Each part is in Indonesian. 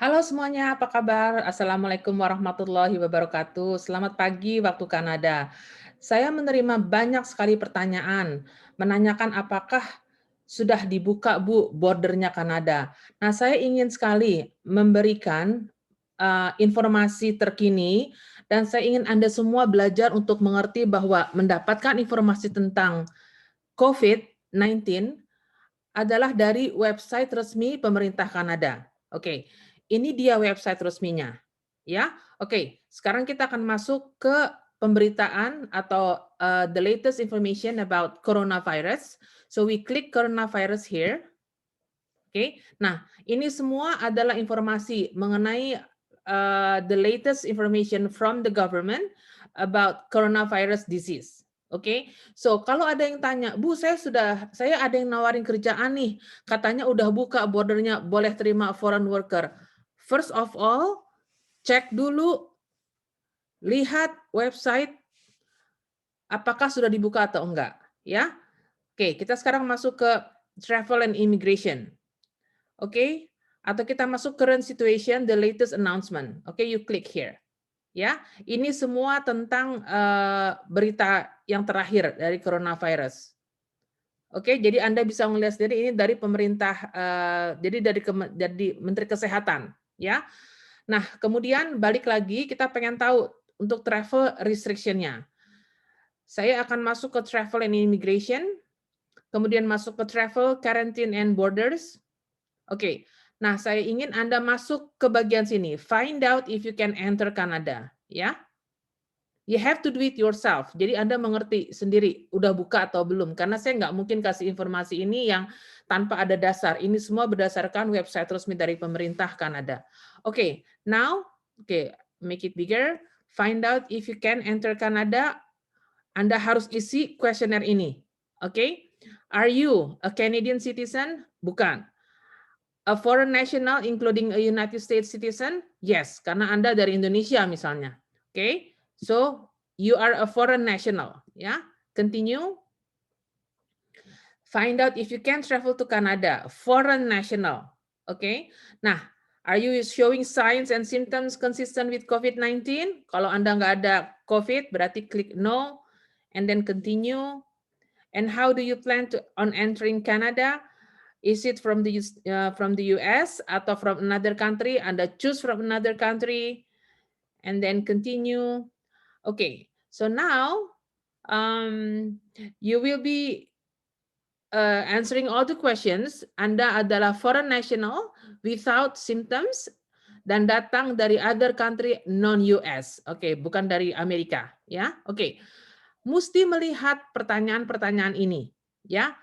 Halo semuanya, apa kabar? Assalamualaikum warahmatullahi wabarakatuh. Selamat pagi waktu Kanada. Saya menerima banyak sekali pertanyaan, menanyakan apakah sudah dibuka Bu bordernya Kanada. Nah, saya ingin sekali memberikan informasi terkini dan saya ingin Anda semua belajar untuk mengerti bahwa mendapatkan informasi tentang COVID-19 adalah dari website resmi pemerintah Kanada. Oke, ini dia website resminya. Ya, oke. Sekarang kita akan masuk ke pemberitaan atau the latest information about coronavirus. So we click coronavirus here. Oke. Nah, ini semua adalah informasi mengenai the latest information from the government about coronavirus disease. Oke. So, kalau ada yang tanya, "Bu, saya ada yang nawarin kerjaan nih, katanya udah buka bordernya, boleh terima foreign worker." First of all, cek dulu, lihat website apakah sudah dibuka atau enggak, ya. Oke, kita sekarang masuk ke travel and immigration. Oke, atau kita masuk current situation, the latest announcement. Oke, you click here. Ya, ini semua tentang berita yang terakhir dari coronavirus. Oke, jadi Anda bisa melihat sendiri ini dari pemerintah, jadi dari Menteri Kesehatan, ya. Nah, kemudian balik lagi kita pengen tahu untuk travel restriction-nya. Saya akan masuk ke travel and immigration, kemudian masuk ke travel, quarantine and borders. Oke. Nah, saya ingin Anda masuk ke bagian sini, find out if you can enter Canada, ya. You have to do it yourself. Jadi Anda mengerti sendiri udah buka atau belum, karena saya nggak mungkin kasih informasi ini yang tanpa ada dasar. Ini semua berdasarkan website resmi dari pemerintah Kanada. Oke, now, oke, make it bigger. Find out if you can enter Canada. Anda harus isi kuesioner ini. Oke? Are you a Canadian citizen? Bukan. A foreign national including a United States citizen? Yes, karena Anda dari Indonesia misalnya. Okay? So, you are a foreign national, ya. Continue. Find out if you can travel to Canada, foreign national. Okay? Nah, are you showing signs and symptoms consistent with COVID-19? Kalau Anda nggak ada COVID, berarti klik no, and then continue. And how do you plan on entering Canada? Is it from the US atau from another country? Anda choose from another country and then continue. Okay, so now you will be answering all the questions. Anda adalah foreign national without symptoms dan datang dari other country non-US. Oke, bukan dari Amerika, ya. Oke. Mesti melihat pertanyaan-pertanyaan ini, ya.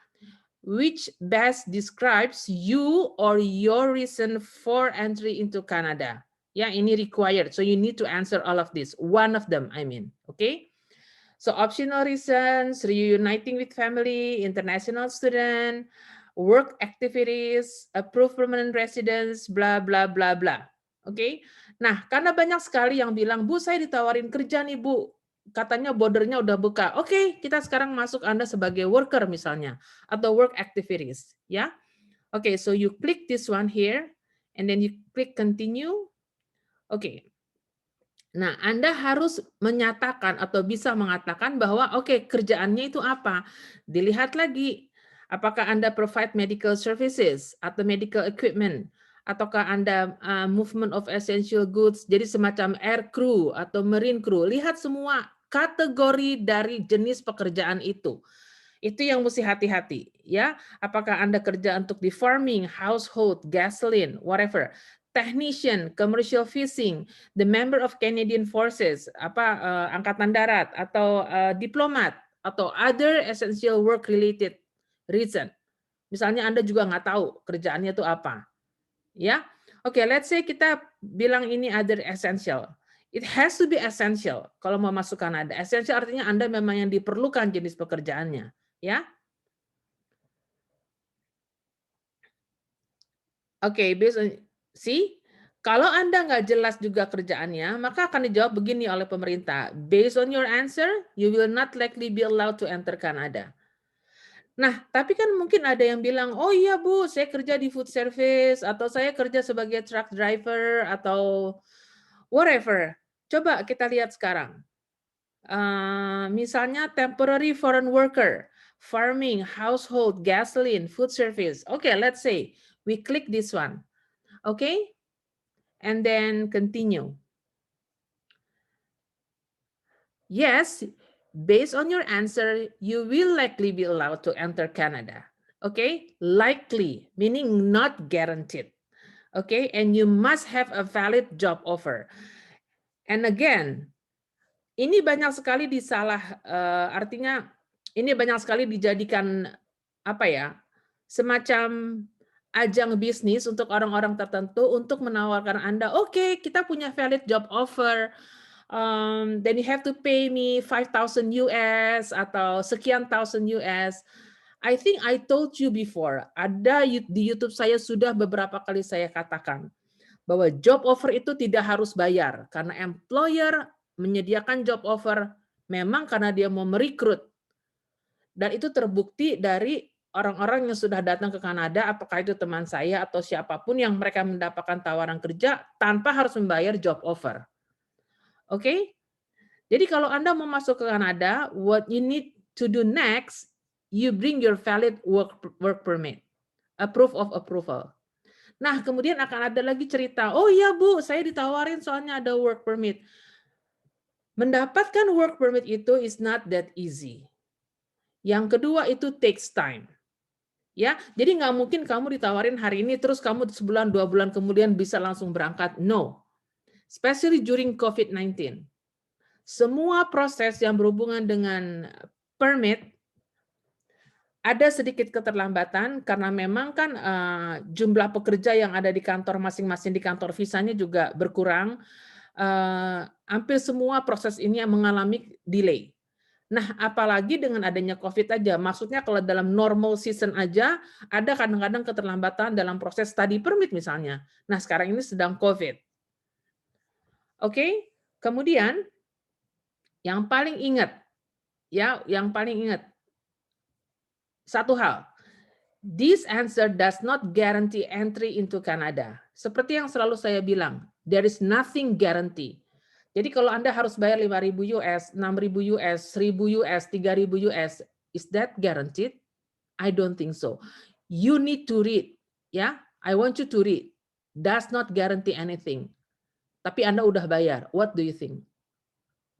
Which best describes you or your reason for entry into Canada? Ya, ini required. So you need to answer all of this. One of them, I mean. Okay? So optional reasons, reuniting with family, international student, work activities, approved permanent residence, bla bla bla bla. Oke? Okay? Nah, karena banyak sekali yang bilang, "Bu, saya ditawarin kerja nih, Bu. Katanya bordernya udah buka." Oke, okay, kita sekarang masuk Anda sebagai worker misalnya atau work activities, ya. Oke, okay, so you click this one here and then you click continue. Oke. Okay. Nah, Anda harus menyatakan atau bisa mengatakan bahwa oke, kerjaannya itu apa. Dilihat lagi, apakah Anda provide medical services atau medical equipment, ataukah Anda movement of essential goods, jadi semacam air crew atau marine crew. Lihat semua kategori dari jenis pekerjaan itu. Itu yang mesti hati-hati, ya. Apakah Anda kerja untuk di farming, household, gasoline, whatever. Technician, commercial fishing, the member of Canadian Forces, angkatan darat atau diplomat atau other essential work related reason. Misalnya Anda juga nggak tahu kerjaannya itu apa, ya. Oke, let's say kita bilang ini other essential. It has to be essential kalau mau masuk Kanada. Essential artinya Anda memang yang diperlukan jenis pekerjaannya, ya. Oke, see, kalau Anda nggak jelas juga kerjaannya, maka akan dijawab begini oleh pemerintah. Based on your answer, you will not likely be allowed to enter Canada. Nah, tapi kan mungkin ada yang bilang, "Oh iya Bu, saya kerja di food service," atau "Saya kerja sebagai truck driver," atau whatever. Coba kita lihat sekarang. Misalnya temporary foreign worker, farming, household, gasoline, food service. Okay, let's say we click this one. Okay, and then continue. Yes, based on your answer, you will likely be allowed to enter Canada. Okay, likely, meaning not guaranteed. Okay, and you must have a valid job offer. And again, ini banyak sekali artinya ini banyak sekali dijadikan apa ya, semacam ajang bisnis untuk orang-orang tertentu untuk menawarkan Anda, "Oke, kita punya valid job offer, then you have to pay me 5,000 US atau sekian thousand US." I think I told you before, di YouTube saya sudah beberapa kali saya katakan bahwa job offer itu tidak harus bayar karena employer menyediakan job offer memang karena dia mau merekrut, dan itu terbukti dari orang-orang yang sudah datang ke Kanada, apakah itu teman saya atau siapapun yang mereka mendapatkan tawaran kerja tanpa harus membayar job offer. Oke? Jadi kalau Anda mau masuk ke Kanada, what you need to do next, you bring your valid work permit, a proof of approval. Nah, kemudian akan ada lagi cerita, "Oh iya Bu, saya ditawarin soalnya ada work permit." Mendapatkan work permit itu is not that easy. Yang kedua itu takes time. Ya, jadi nggak mungkin kamu ditawarin hari ini terus kamu sebulan 2 bulan kemudian bisa langsung berangkat. No. Especially during COVID-19. Semua proses yang berhubungan dengan permit ada sedikit keterlambatan karena memang kan jumlah pekerja yang ada di kantor masing-masing di kantor visanya juga berkurang. Hampir semua proses ini yang mengalami delay. Nah, apalagi dengan adanya COVID aja, maksudnya kalau dalam normal season aja, ada kadang-kadang keterlambatan dalam proses study permit misalnya. Nah, sekarang ini sedang COVID. Oke, kemudian yang paling ingat, ya, yang paling ingat, satu hal, this answer does not guarantee entry into Canada. Seperti yang selalu saya bilang, there is nothing guarantee. Jadi kalau Anda harus bayar 5.000 US, 6.000 US, 1.000 US, 3.000 US, is that guaranteed? I don't think so. You need to read, ya. I want you to read. Does not guarantee anything. Tapi Anda udah bayar. What do you think?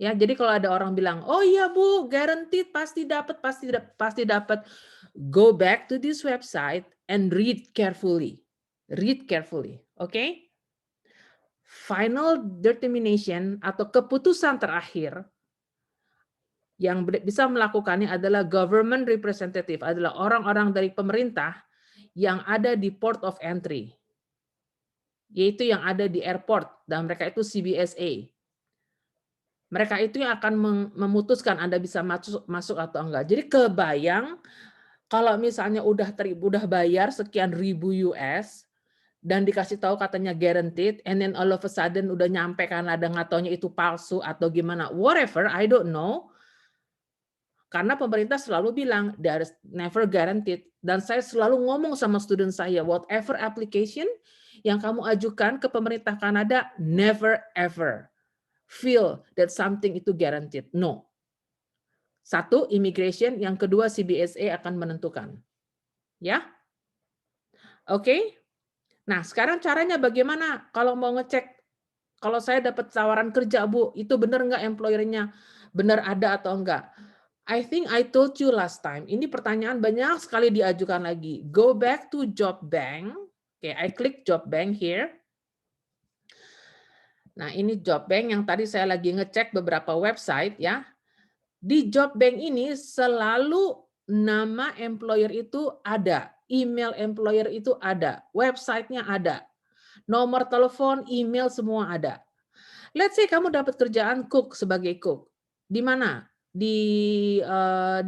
Ya, jadi kalau ada orang bilang, "Oh iya Bu, guaranteed pasti dapat, pasti dapat." Go back to this website and read carefully. Read carefully, oke? Okay? Final determination atau keputusan terakhir yang bisa melakukannya adalah government representative, adalah orang-orang dari pemerintah yang ada di port of entry, yaitu yang ada di airport, dan mereka itu CBSA. Mereka itu yang akan memutuskan Anda bisa masuk atau enggak. Jadi kebayang kalau misalnya udah bayar sekian ribu US dan dikasih tahu katanya guaranteed, and then all of a sudden udah nyampe Kanada nggak taunya itu palsu atau gimana, whatever, I don't know. Karena pemerintah selalu bilang, there is never guaranteed. Dan saya selalu ngomong sama student saya, whatever application yang kamu ajukan ke pemerintah Kanada, never ever feel that something itu guaranteed. No. Satu, immigration. Yang kedua, CBSA akan menentukan. Ya? Oke? Nah, sekarang caranya bagaimana kalau mau ngecek, kalau saya dapat tawaran kerja, Bu, itu benar nggak employer-nya? Benar ada atau enggak? I think I told you last time, ini pertanyaan banyak sekali diajukan lagi. Go back to job bank. Oke, I click job bank here. Nah, ini job bank yang tadi saya lagi ngecek beberapa website ya. Di job bank ini selalu nama employer itu ada, email employer itu ada, websitenya ada, nomor telepon, email semua ada. Let's say kamu dapat kerjaan cook sebagai cook. Di mana? Di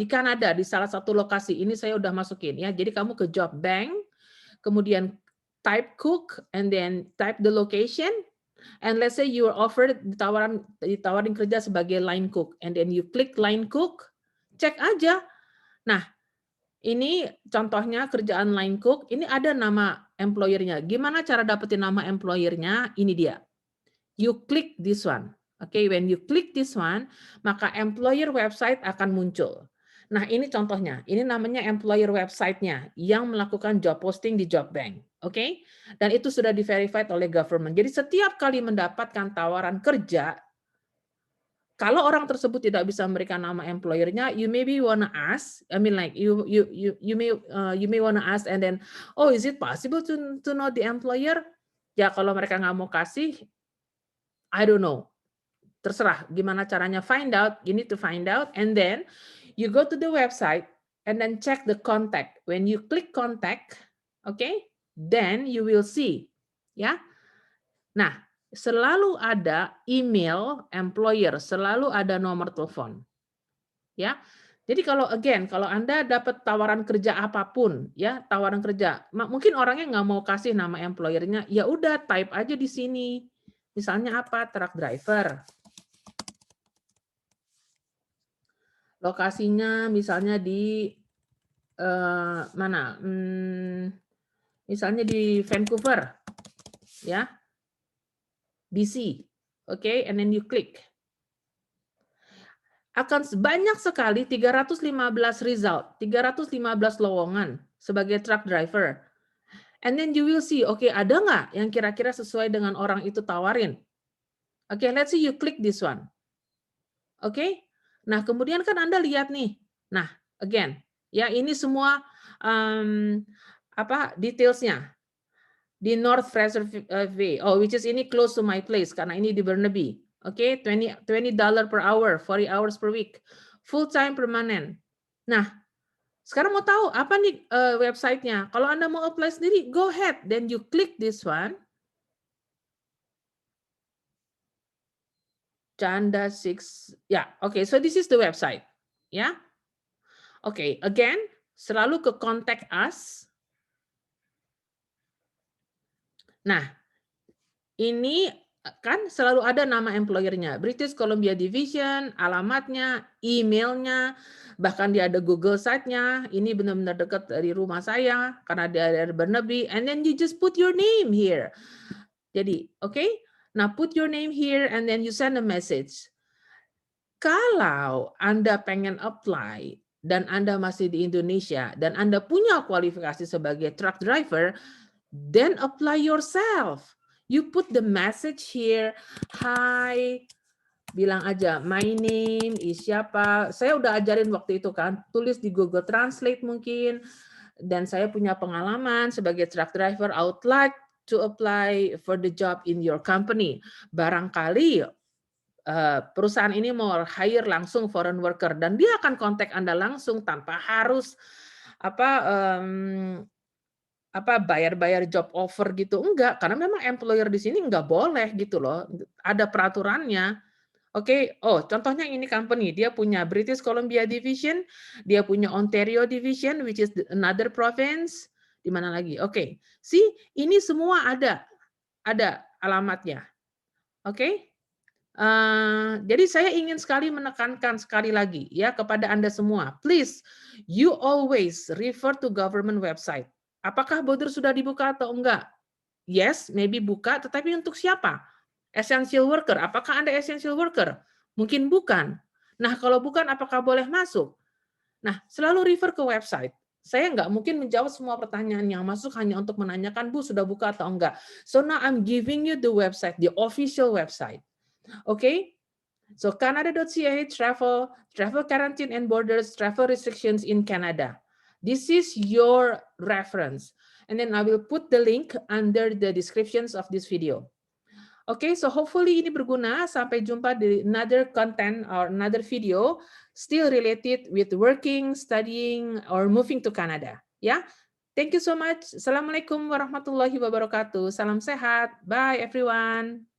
Kanada, di salah satu lokasi. Ini saya udah masukin ya. Jadi kamu ke job bank, kemudian type cook, and then type the location, and let's say you are offered ditawarin kerja sebagai line cook, and then you click line cook, cek aja. Nah, Ini contohnya kerjaan line cook, ini ada nama employer-nya. Gimana cara dapetin nama employer-nya? Ini dia. You click this one. Oke, when you click this one, maka employer website akan muncul. Nah, ini contohnya. Ini namanya employer website-nya yang melakukan job posting di Job Bank. Oke? Dan itu sudah di-verified oleh government. Jadi setiap kali mendapatkan tawaran kerja, kalau orang tersebut tidak bisa memberikan nama employer-nya, you maybe wanna ask, I mean like you may wanna ask and then, oh, is it possible to know the employer? Ya kalau mereka nggak mau kasih, I don't know. Terserah gimana caranya find out, you need to find out, and then you go to the website and then check the contact. When you click contact, okay, then you will see, ya. Nah, selalu ada email employer, selalu ada nomor telepon, ya. Jadi kalau kalau Anda dapat tawaran kerja apapun, ya, tawaran kerja, mungkin orangnya nggak mau kasih nama employer-nya, ya udah type aja di sini. Misalnya apa? Truck driver. Lokasinya misalnya di mana? Misalnya di Vancouver, ya, BC. Oke, and then you click. Akan banyak sekali 315 result, 315 lowongan sebagai truck driver. And then you will see, oke, ada nggak yang kira-kira sesuai dengan orang itu tawarin? Oke, let's see you click this one. Oke. Nah, kemudian kan Anda lihat nih. Nah, ya ini semua detailsnya di North Fraser Way. Oh, which is ini close to my place karena ini di Burnaby. Oke, $20 per hour, 40 hours per week. Full time permanent. Nah, sekarang mau tahu apa nih website-nya? Kalau Anda mau apply sendiri, go ahead. Then you click this one. Canda 6. Yeah, okay. So this is the website. Ya. Okay, again, selalu ke contact us. Nah, ini kan selalu ada nama employer-nya. British Columbia Division, alamatnya, emailnya, bahkan dia ada Google site-nya. Ini benar-benar dekat dari rumah saya karena dia dari Burnaby. And then you just put your name here. Jadi, oke? Nah, put your name here and then you send a message. Kalau Anda pengen apply dan Anda masih di Indonesia dan Anda punya kualifikasi sebagai truck driver, then apply yourself. You put the message here, hi, bilang aja, my name is siapa. Saya udah ajarin waktu itu kan, tulis di Google Translate mungkin, dan saya punya pengalaman sebagai truck driver, I would like to apply for the job in your company. Barangkali perusahaan ini mau hire langsung foreign worker dan dia akan kontak Anda langsung tanpa harus bayar-bayar job offer gitu, enggak, karena memang employer di sini enggak boleh gitu loh, ada peraturannya. Oke, oh contohnya ini company, dia punya British Columbia Division, dia punya Ontario Division, which is another province, di mana lagi? Oke, see, ini semua ada alamatnya. Oke? Jadi saya ingin sekali menekankan sekali lagi ya kepada Anda semua, please you always refer to government website. Apakah border sudah dibuka atau enggak? Yes, maybe buka, tetapi untuk siapa? Essential worker. Apakah Anda essential worker? Mungkin bukan. Nah, kalau bukan, apakah boleh masuk? Nah, selalu refer ke website. Saya nggak mungkin menjawab semua pertanyaan yang masuk hanya untuk menanyakan, Bu, sudah buka atau enggak. So now I'm giving you the website, the official website. Okay? So Canada.ca, travel quarantine and borders, travel restrictions in Canada. This is your reference. And then I will put the link under the descriptions of this video. Okay, so hopefully ini berguna. Sampai jumpa di another content or another video still related with working, studying, or moving to Canada. Yeah, thank you so much. Assalamualaikum warahmatullahi wabarakatuh. Salam sehat. Bye everyone.